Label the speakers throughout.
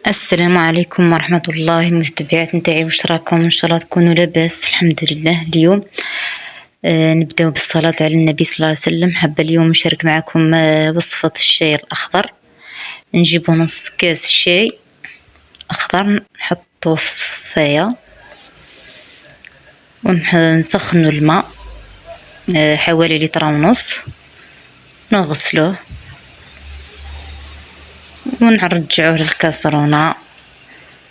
Speaker 1: السلام عليكم ورحمة الله المتابعات نتاعي، واش راكم؟ ان شاء الله تكونوا لاباس. الحمد لله. اليوم نبداو بالصلاة على النبي صلى الله عليه وسلم. حابة اليوم نشارك معكم وصفة الشاي الأخضر. نجيبو نص كاس شاي أخضر، نحطوه في الصفاية ونسخنو الماء حوالي لتر ونص، نغسلوه ونرجعوه للكاسرونة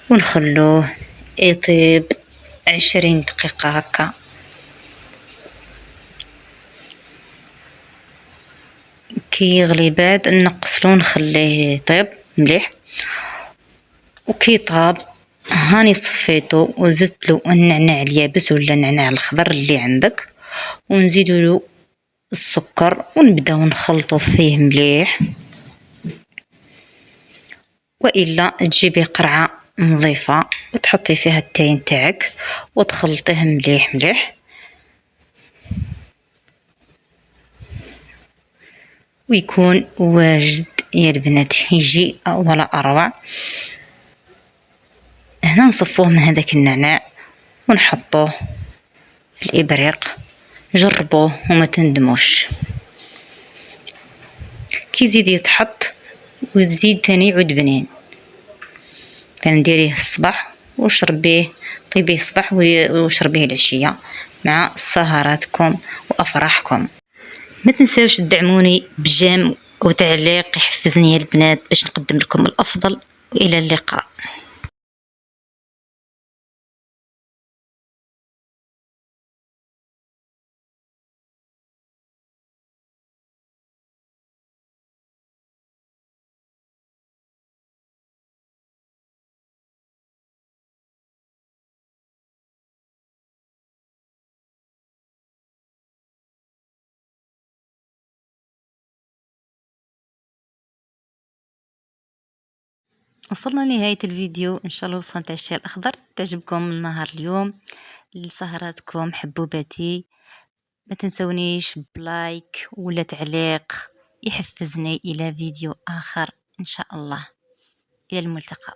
Speaker 1: ونخلوه يطيب 20 دقيقة هكا. كي يغلي بعد نقصلو نخليه يطيب مليح. وكي طاب هاني صفيتو وزدتلو النعناع اليابس ولا النعناع الخضر اللي عندك، ونزيدولو السكر ونبداو نخلطو فيه مليح. والا تجيبي قرعه نظيفه وتحطي فيها التاي نتاعك وتخلطيه مليح مليح، ويكون واجد يا البنات، يجي ولا اروع. هنا نصفوه من هذاك النعناع ونحطوه في الابريق. جربوه وما تندموش. كي يزيد يتحط وتزيد تاني يعود بنين، كنديريه الصباح وشربيه، طيبيه الصباح وشربيه العشيه مع سهراتكم وافراحكم. ما تنساوش تدعموني بجيم وتعليق يحفزني يا البنات باش نقدم لكم الافضل. والى اللقاء. وصلنا لنهاية الفيديو. إن شاء الله وصفة تاع الشاي الأخضر تعجبكم النهار اليوم. لسهراتكم حبوباتي، ما تنسونيش بلايك ولا تعليق يحفزني إلى فيديو آخر إن شاء الله. إلى الملتقى.